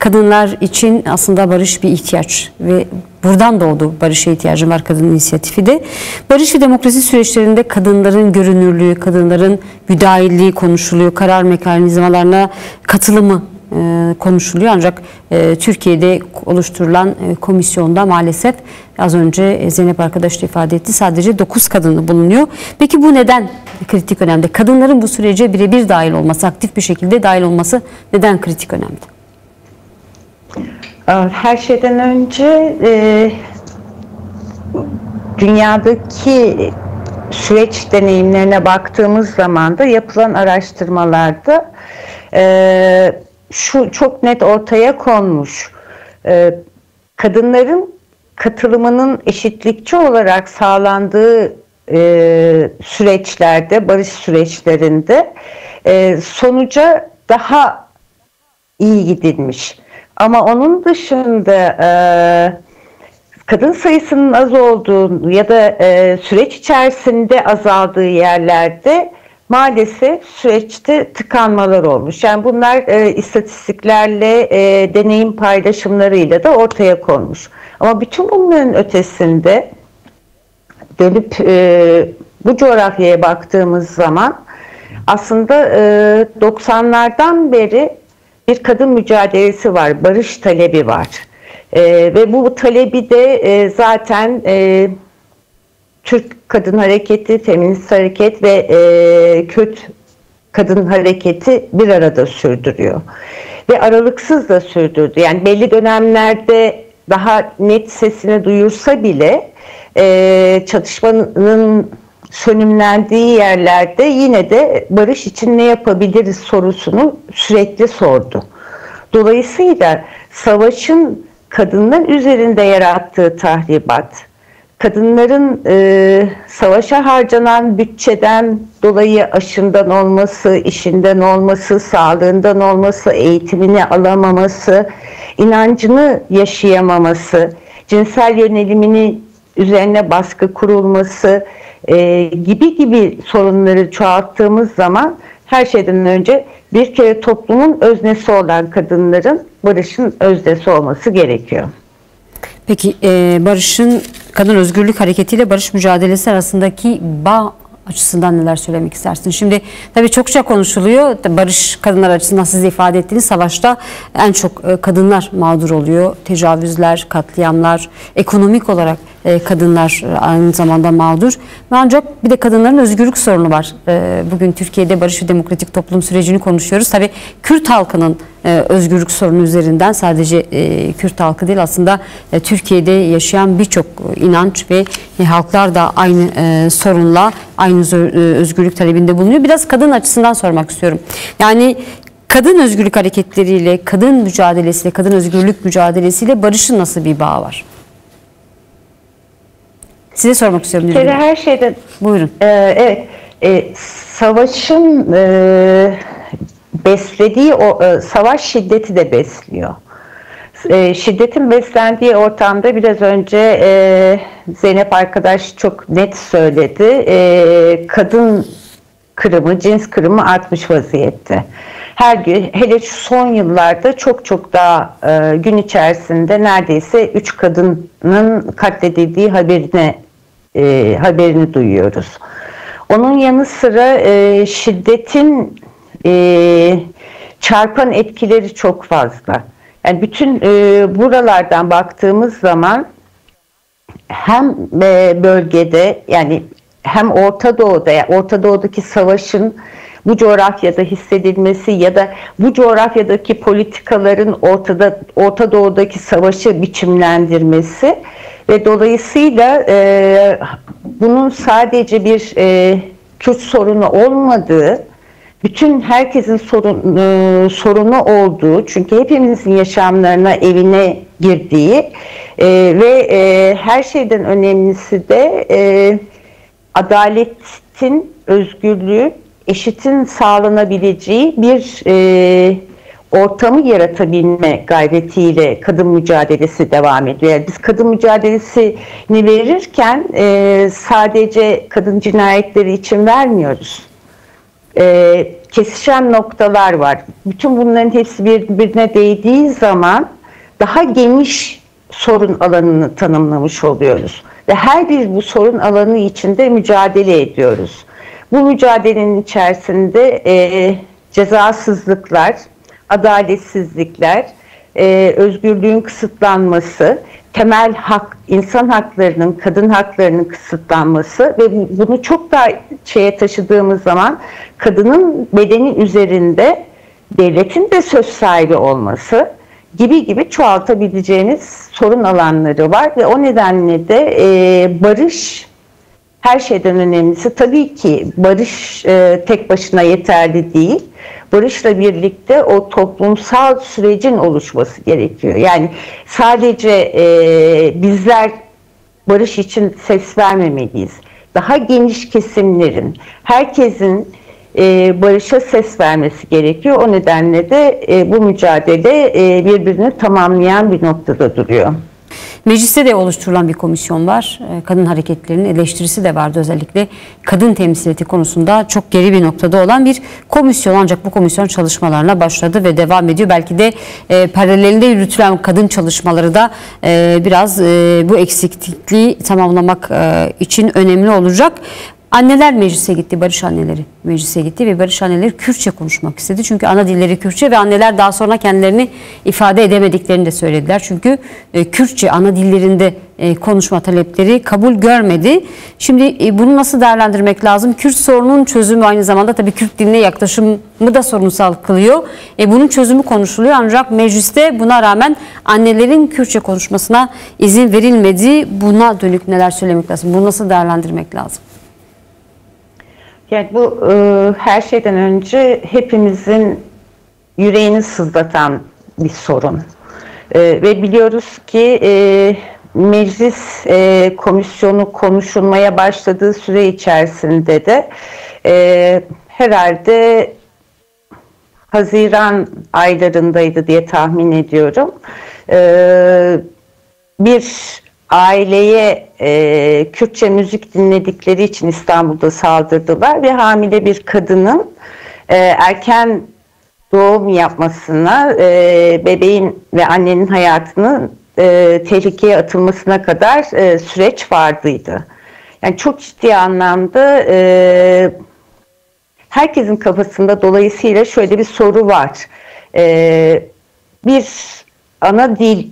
kadınlar için aslında barış bir ihtiyaç ve buradan doğdu barışa ihtiyacım var kadın inisiyatifi de. Barış ve demokrasi süreçlerinde kadınların görünürlüğü, kadınların müdahilliği konuşuluyor, karar mekanizmalarına katılımı konuşuluyor. Ancak Türkiye'de oluşturulan komisyonda maalesef az önce Zeynep arkadaş da ifade etti, sadece 9 kadını bulunuyor. Peki bu neden kritik önemli? Kadınların bu sürece birebir dahil olması, aktif bir şekilde dahil olması neden kritik önemli? Her şeyden önce dünyadaki süreç deneyimlerine baktığımız zaman da yapılan araştırmalarda şu çok net ortaya konmuş. Kadınların katılımının eşitlikçi olarak sağlandığı süreçlerde, barış süreçlerinde sonuca daha iyi gidilmiş. Ama onun dışında kadın sayısının az olduğu ya da süreç içerisinde azaldığı yerlerde maalesef süreçte tıkanmalar olmuş. Yani bunlar istatistiklerle, deneyim paylaşımlarıyla da ortaya konmuş. Ama bütün bunların ötesinde dönüp bu coğrafyaya baktığımız zaman aslında 90'lardan beri bir kadın mücadelesi var, barış talebi var. Ve bu talebi de zaten Türk Kadın Hareketi, Feminist Hareket ve Kürt Kadın Hareketi bir arada sürdürüyor. Ve aralıksız da sürdürdü. Yani belli dönemlerde daha net sesini duyursa bile çatışmanın sönümlendiği yerlerde yine de barış için ne yapabiliriz sorusunu sürekli sordu. Dolayısıyla savaşın kadınlar üzerinde yarattığı tahribat, kadınların savaşa harcanan bütçeden dolayı aşından olması, işinden olması, sağlığından olması, eğitimini alamaması, inancını yaşayamaması, cinsel yönelimini üzerine baskı kurulması gibi sorunları çoğalttığımız zaman her şeyden önce bir kere toplumun öznesi olan kadınların barışın öznesi olması gerekiyor. Peki barışın, kadın özgürlük hareketiyle barış mücadelesi arasındaki bağ açısından neler söylemek istersin? Şimdi tabii çokça konuşuluyor. Barış kadınlar açısından siz de ifade ettiğiniz savaşta en çok kadınlar mağdur oluyor. Tecavüzler, katliamlar, ekonomik olarak kadınlar aynı zamanda mağdur. Ve ancak bir de kadınların özgürlük sorunu var. Bugün Türkiye'de barış ve demokratik toplum sürecini konuşuyoruz. Tabii Kürt halkının özgürlük sorunu üzerinden sadece Kürt halkı değil, aslında Türkiye'de yaşayan birçok inanç ve halklar da aynı sorunla, aynı özgürlük talebinde bulunuyor. Biraz kadın açısından sormak istiyorum. Yani kadın özgürlük hareketleriyle, kadın mücadelesiyle, kadın özgürlük mücadelesiyle barışın nasıl bir bağı var? Size sormak istiyorum. Her şeyden. Buyurun. Evet. Savaşın beslediği savaş şiddeti de besliyor. Şiddetin beslendiği ortamda biraz önce Zeynep arkadaş çok net söyledi. Kadın kırımı, cins kırımı artmış vaziyette. Her gün, hele şu son yıllarda çok daha gün içerisinde neredeyse 3 kadının katledildiği haberini duyuyoruz. Onun yanı sıra şiddetin çarpan etkileri çok fazla. Yani bütün buralardan baktığımız zaman hem bölgede, yani hem Orta Doğu'da, yani Orta Doğu'daki savaşın bu coğrafyada hissedilmesi ya da bu coğrafyadaki politikaların Orta Doğu'daki savaşı biçimlendirmesi ve dolayısıyla bunun sadece bir Kürt sorunu olmadığı, bütün herkesin sorunu olduğu, çünkü hepimizin yaşamlarına, evine girdiği ve her şeyden önemlisi de adaletin, özgürlüğün, eşitin sağlanabileceği bir ortamı yaratabilme gayretiyle kadın mücadelesi devam ediyor. Yani biz kadın mücadelesini verirken sadece kadın cinayetleri için vermiyoruz. kesişen noktalar var. Bütün bunların hepsi birbirine değdiği zaman daha geniş sorun alanını tanımlamış oluyoruz. Ve her bir bu sorun alanı içinde mücadele ediyoruz. Bu mücadelenin içerisinde cezasızlıklar, adaletsizlikler, özgürlüğün kısıtlanması, temel hak, insan haklarının, kadın haklarının kısıtlanması ve bunu çok daha taşıdığımız zaman kadının bedeni üzerinde devletin de söz sahibi olması gibi çoğaltabileceğiniz sorun alanları var ve o nedenle de barış her şeyden önemlisi. Tabii ki barış tek başına yeterli değil. Barışla birlikte o toplumsal sürecin oluşması gerekiyor. Yani sadece bizler barış için ses vermemeliyiz. Daha geniş kesimlerin, herkesin barışa ses vermesi gerekiyor. O nedenle de bu mücadele birbirini tamamlayan bir noktada duruyor. Mecliste de oluşturulan bir komisyon var. Kadın hareketlerinin eleştirisi de vardı, özellikle kadın temsiliyeti konusunda çok geri bir noktada olan bir komisyon. Ancak bu komisyon çalışmalarına başladı ve devam ediyor. Belki de paralelinde yürütülen kadın çalışmaları da biraz bu eksikliği tamamlamak için önemli olacak. Anneler meclise gitti, barış anneleri meclise gitti ve barış anneleri Kürtçe konuşmak istedi. Çünkü ana dilleri Kürtçe ve anneler daha sonra kendilerini ifade edemediklerini de söylediler. Çünkü Kürtçe ana dillerinde konuşma talepleri kabul görmedi. Şimdi bunu nasıl değerlendirmek lazım? Kürt sorunun çözümü aynı zamanda tabii Kürt diline yaklaşımı da sorunsal kılıyor. Bunun çözümü konuşuluyor ancak mecliste buna rağmen annelerin Kürtçe konuşmasına izin verilmedi. Buna dönük neler söylemek lazım? Bunu nasıl değerlendirmek lazım? Yani bu her şeyden önce hepimizin yüreğini sızlatan bir sorun. Ve biliyoruz ki meclis komisyonu konuşulmaya başladığı süre içerisinde de herhalde Haziran aylarındaydı diye tahmin ediyorum. Bir aileye Kürtçe müzik dinledikleri için İstanbul'da saldırdılar ve hamile bir kadının erken doğum yapmasına, bebeğin ve annenin hayatının tehlikeye atılmasına kadar süreç vardıydı. Yani çok ciddi anlamda herkesin kafasında dolayısıyla şöyle bir soru var. Bir ana dil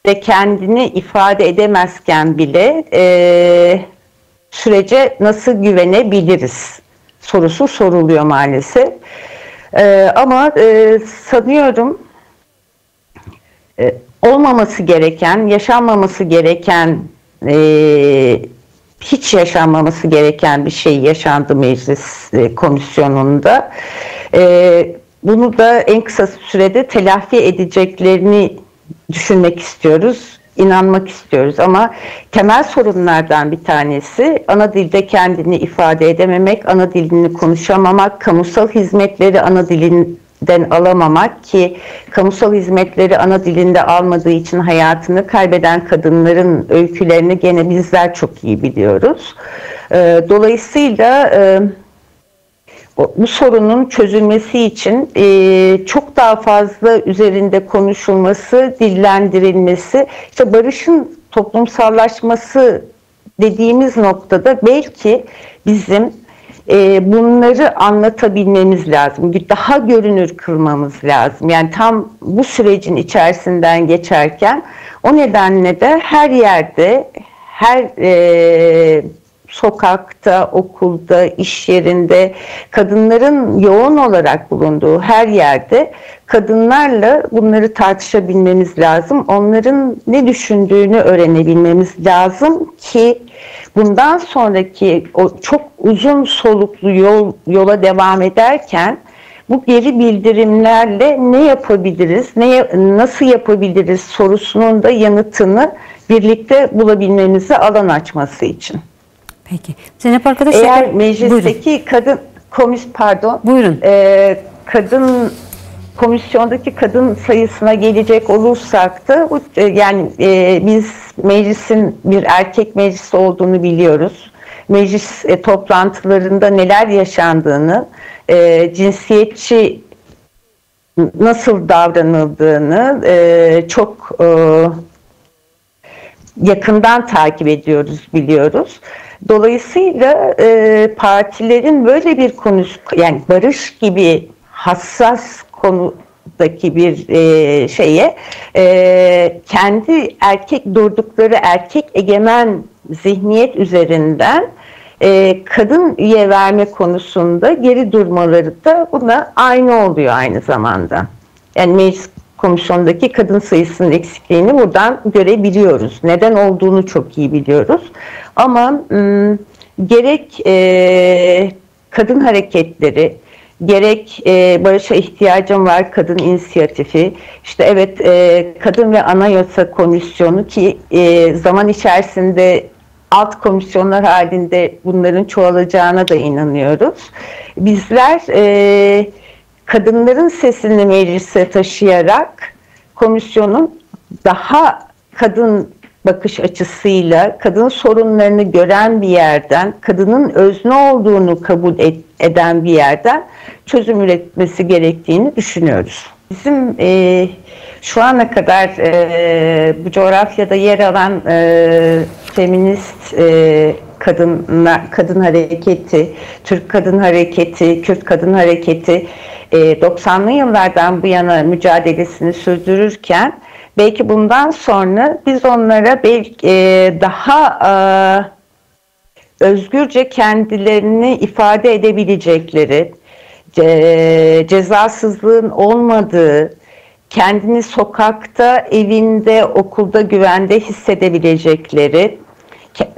ve kendini ifade edemezken bile sürece nasıl güvenebiliriz sorusu soruluyor maalesef. Ama sanıyorum olmaması gereken, yaşanmaması gereken, hiç yaşanmaması gereken bir şey yaşandı meclis komisyonunda. Bunu da en kısa sürede telafi edeceklerini düşünmek istiyoruz, inanmak istiyoruz ama temel sorunlardan bir tanesi ana dilde kendini ifade edememek, ana dilini konuşamamak, kamusal hizmetleri ana dilinden alamamak ki kamusal hizmetleri ana dilinde almadığı için hayatını kaybeden kadınların öykülerini gene bizler çok iyi biliyoruz. Dolayısıyla bu sorunun çözülmesi için çok daha fazla üzerinde konuşulması, dillendirilmesi, işte barışın toplumsallaşması dediğimiz noktada belki bizim bunları anlatabilmemiz lazım, daha görünür kılmamız lazım. Yani tam bu sürecin içerisinden geçerken o nedenle de her yerde, her sokakta, okulda, iş yerinde, kadınların yoğun olarak bulunduğu her yerde kadınlarla bunları tartışabilmemiz lazım. Onların ne düşündüğünü öğrenebilmemiz lazım ki bundan sonraki o çok uzun soluklu yola devam ederken bu geri bildirimlerle ne yapabiliriz, nasıl yapabiliriz sorusunun da yanıtını birlikte bulabilmemize alan açması için. Peki. Zeynep arkadaşlar, eğer meclisteki buyurun. Kadın komisyondaki kadın sayısına gelecek olursak da yani biz meclisin bir erkek meclisi olduğunu biliyoruz meclis toplantılarında neler yaşandığını, cinsiyetçi nasıl davranıldığını çok yakından takip ediyoruz, biliyoruz. Dolayısıyla partilerin böyle bir konusu, yani barış gibi hassas konudaki bir şeye kendi durdukları erkek egemen zihniyet üzerinden kadın üye verme konusunda geri durmaları da buna aynı oluyor aynı zamanda. Yani meclis komisyondaki kadın sayısının eksikliğini buradan görebiliyoruz. Neden olduğunu çok iyi biliyoruz. Ama gerek kadın hareketleri, gerek Barış'a ihtiyacım var kadın inisiyatifi, işte evet, Kadın ve Anayasa Komisyonu ki zaman içerisinde alt komisyonlar halinde bunların çoğalacağına da inanıyoruz. Bizler kadınların sesini meclise taşıyarak komisyonun daha kadın bakış açısıyla, kadın sorunlarını gören bir yerden, kadının özne olduğunu kabul eden bir yerden çözüm üretmesi gerektiğini düşünüyoruz. Bizim şu ana kadar bu coğrafyada yer alan feminist kadın hareketi, Türk kadın hareketi, Kürt kadın hareketi 90'lı yıllardan bu yana mücadelesini sürdürürken belki bundan sonra biz onlara belki daha özgürce kendilerini ifade edebilecekleri, cezasızlığın olmadığı, kendini sokakta, evinde, okulda güvende hissedebilecekleri,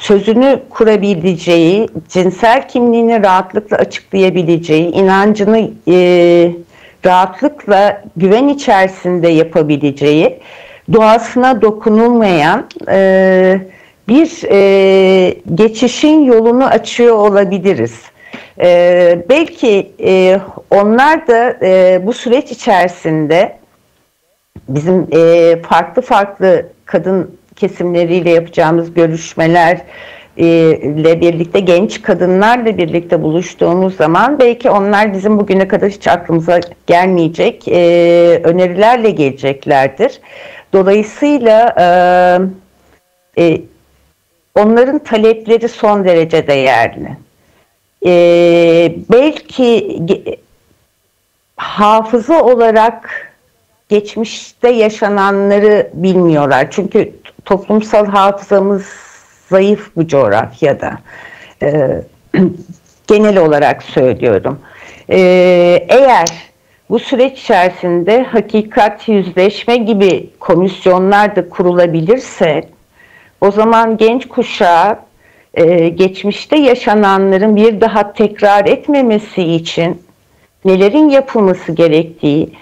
sözünü kurabileceği, cinsel kimliğini rahatlıkla açıklayabileceği, inancını rahatlıkla güven içerisinde yapabileceği, doğasına dokunulmayan bir geçişin yolunu açıyor olabiliriz. Belki onlar da bu süreç içerisinde bizim farklı farklı kadın kesimleriyle yapacağımız görüşmeler ile birlikte, genç kadınlarla birlikte buluştuğumuz zaman belki onlar bizim bugüne kadar hiç aklımıza gelmeyecek önerilerle geleceklerdir. Dolayısıyla onların talepleri son derece değerli. Belki hafıza olarak geçmişte yaşananları bilmiyorlar. Çünkü toplumsal hafızamız zayıf bu coğrafyada. Genel olarak söylüyorum. Eğer bu süreç içerisinde hakikat, yüzleşme gibi komisyonlar da kurulabilirse, o zaman genç kuşağı geçmişte yaşananların bir daha tekrar etmemesi için nelerin yapılması gerektiği,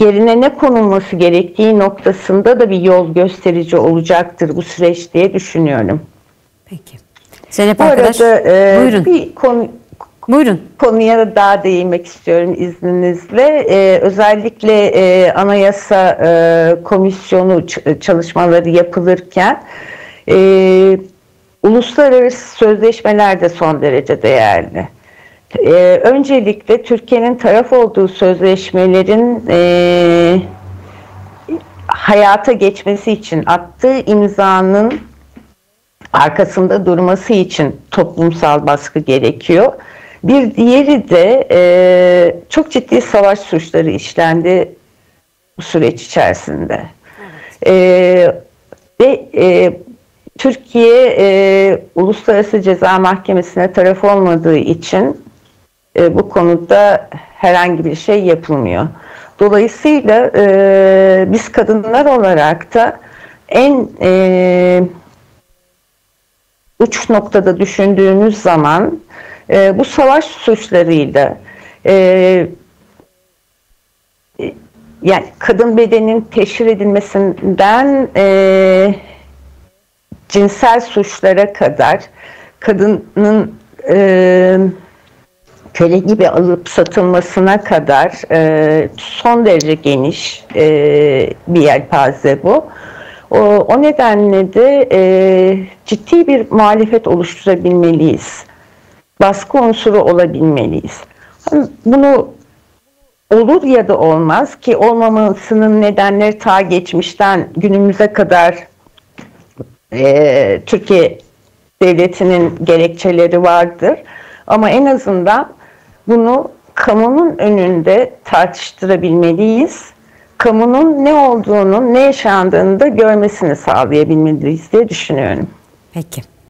yerine ne konulması gerektiği noktasında da bir yol gösterici olacaktır bu süreç diye düşünüyorum. Peki. Zeynep Bu arkadaş, arada buyurun. Buyurun. Konuya daha değinmek istiyorum izninizle. Özellikle Anayasa Komisyonu çalışmaları yapılırken uluslararası sözleşmeler de son derece değerli. Öncelikle Türkiye'nin taraf olduğu sözleşmelerin hayata geçmesi için attığı imzanın arkasında durması için toplumsal baskı gerekiyor. Bir diğeri de çok ciddi savaş suçları işlendi bu süreç içerisinde. Ve Türkiye Uluslararası Ceza Mahkemesi'ne taraf olmadığı için bu konuda herhangi bir şey yapılmıyor. Dolayısıyla biz kadınlar olarak da en uç noktada düşündüğümüz zaman bu savaş suçlarıyla yani kadın bedeninin teşhir edilmesinden cinsel suçlara kadar, kadının köle gibi alıp satılmasına kadar son derece geniş bir yelpaze bu. O nedenle de ciddi bir muhalefet oluşturabilmeliyiz. Baskı unsuru olabilmeliyiz. Bunu olur ya da olmaz ki olmamasının nedenleri ta geçmişten günümüze kadar Türkiye devletinin gerekçeleri vardır. Ama en azından bunu kamunun önünde tartıştırabilmeliyiz. Kamunun ne olduğunu, ne yaşandığını da görmesini sağlayabilmeliyiz diye düşünüyorum. Peki.